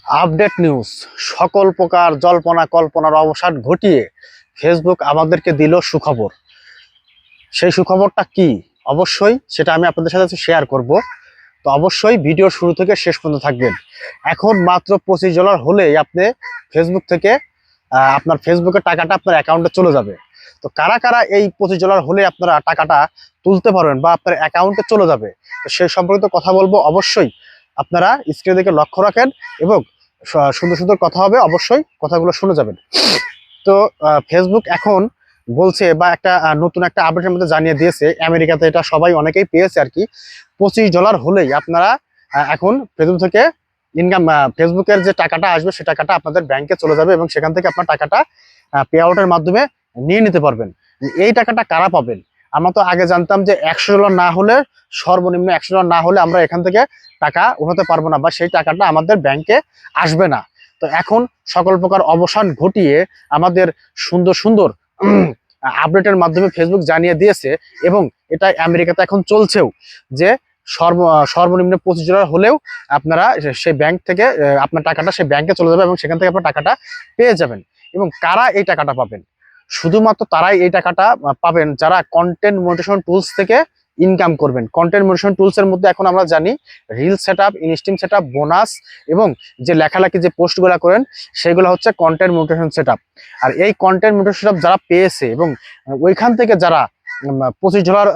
Update news, সকল প্রকার জল্পনা কল্পনার অবসান ঘটিয়ে ফেসবুক আমাদেরকে দিল সুখবর। সেই সুখবরটা কি অবশ্যই সেটা আমি আপনাদের সাথে শেয়ার করব। তো অবশ্যই ভিডিও শুরু থেকে শেষ পর্যন্ত থাকবেন। এখন মাত্র $25 হলেই আপনি ফেসবুক থেকে আপনার ফেসবুকের টাকাটা আপনার অ্যাকাউন্টে চলে যাবে। তো কারা কারা এই $25 হলে আপনারা টাকাটা তুলতে পারবেন বা আপনার অ্যাকাউন্টে চলে যাবে, তো সেই সম্পর্কিত কথা বলবো। অবশ্যই আপনারা স্ক্রিনের দিকে লক্ষ্য রাখেন এবং সুন্দর সুন্দর কথা হবে, অবশ্যই কথাগুলো শুনে যাবেন। তো ফেসবুক এখন বলছে বা একটা নতুন একটা আপডেটের মধ্যে জানিয়ে দিয়েছে, আমেরিকাতে এটা সবাই অনেকেই পেয়েছে আর কি। $25 হলেই আপনারা এখন ফেসবুক থেকে ইনকাম, ফেসবুকের যে টাকাটা আসবে সে টাকাটা আপনাদের ব্যাংকে চলে যাবে এবং সেখান থেকে আপনার টাকাটা পে আউটের মাধ্যমে নিয়ে নিতে পারবেন। এই টাকাটা কারা পাবেন? আমরা তো আগে জানতাম যে $100 না হলে, সর্বনিম্ন $100 না হলে আমরা এখান থেকে টাকা উঠাতে পারবো না বা সেই টাকাটা আমাদের ব্যাংকে আসবে না। তো এখন সকল প্রকার অবসান ঘটিয়ে আমাদের সুন্দর সুন্দর আপডেটের মাধ্যমে ফেসবুক জানিয়ে দিয়েছে এবং এটা আমেরিকাতে এখন চলছেও যে সর্বনিম্ন $25 হলেও আপনারা সেই ব্যাংক থেকে আপনার টাকাটা সেই ব্যাংকে চলে যাবে এবং সেখান থেকে আপনার টাকাটা পেয়ে যাবেন। এবং কারা এই টাকাটা পাবেন? শুধুমাত্র তারাই এই টাকাটা পাবেন যারা কন্টেন্ট মনিটাইজেশন টুলস থেকে ইনকাম করবেন। কন্টেন্ট মনিটাইজেশন টুলস এর মধ্যে এখন আমরা জানি reel setup, instream setup, bonus এবং যে লেখালেখি যে পোস্টগুলো করেন সেগুলো হচ্ছে কন্টেন্ট মনিটাইজেশন সেটআপ। আর এই কন্টেন্ট মনিটাইজেশন সেটআপ যারা পেয়েছে এবং ওইখান থেকে যারা $25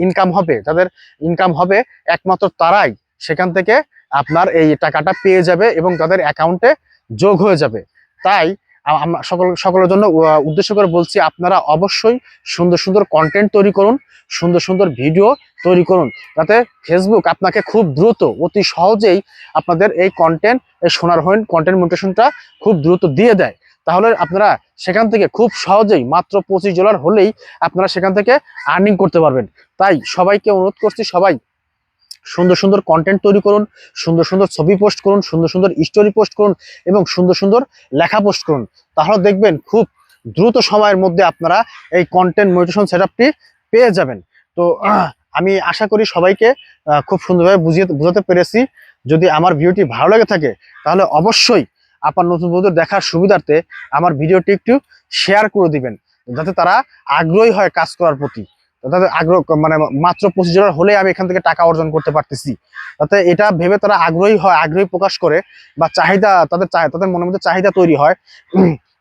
ইনকাম হবে, যাদের ইনকাম হবে, একমাত্র তারাই সেখান থেকে আপনার এই টাকাটা পেয়ে যাবে এবং তাদের অ্যাকাউন্টে যোগ হয়ে যাবে। তাই আমরা সকলের জন্য উদ্দেশ্য করে বলছি, আপনারা অবশ্যই সুন্দর সুন্দর কন্টেন্ট তৈরি করুন, সুন্দর সুন্দর ভিডিও তৈরি করুন, যাতে ফেসবুক আপনাকে খুব দ্রুত, অতি সহজেই আপনাদের এই কন্টেন্ট, এই সোনার হরিণ কন্টেন্ট মনিটাইজেশনটা খুব দ্রুত দিয়ে দেয়। তাহলে আপনারা সেখান থেকে খুব সহজেই মাত্র $25 হলেই আপনারা সেখান থেকে আর্নিং করতে পারবেন। তাই সবাইকে অনুরোধ করছি, সবাই সুন্দর সুন্দর কন্টেন্ট তৈরি করুন, সুন্দর সুন্দর ছবি পোস্ট করুন, সুন্দর সুন্দর স্টোরি পোস্ট করুন এবং সুন্দর সুন্দর লেখা পোস্ট করুন। তাহলে দেখবেন খুব দ্রুত সময়ের মধ্যে আপনারা এই কন্টেন্ট মনিটাইজেশন সেটআপটি পেয়ে যাবেন। তো আমি আশা করি সবাইকে খুব সুন্দরভাবে বুঝাতে পেরেছি। যদি আমার ভিডিওটি ভালো লেগে থাকে তাহলে অবশ্যই আপনার নতুন বন্ধুদের দেখার সুবিধার্থে আমার ভিডিওটি একটু শেয়ার করে দিবেন, যাতে তারা আগ্রহী হয় কাজ করার প্রতি। তাদের আগ্রহ, মানে মাত্র $25 হলে আমি এখান থেকে টাকা অর্জন করতে পারতেছি, যাতে এটা ভেবে তারা আগ্রহী হয়, আগ্রহী প্রকাশ করে বা চাহিদা, তাদের মনের মধ্যে চাহিদা তৈরি হয়,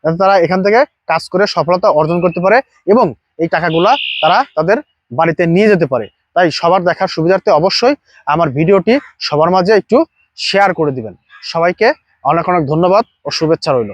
যাতে তারা এখান থেকে কাজ করে সফলতা অর্জন করতে পারে এবং এই টাকাগুলা তারা তাদের বাড়িতে নিয়ে যেতে পারে। তাই সবার দেখার সুবিধার্থে অবশ্যই আমার ভিডিওটি সবার মাঝে একটু শেয়ার করে দিবেন। সবাইকে অনেক অনেক ধন্যবাদ ও শুভেচ্ছা রইল।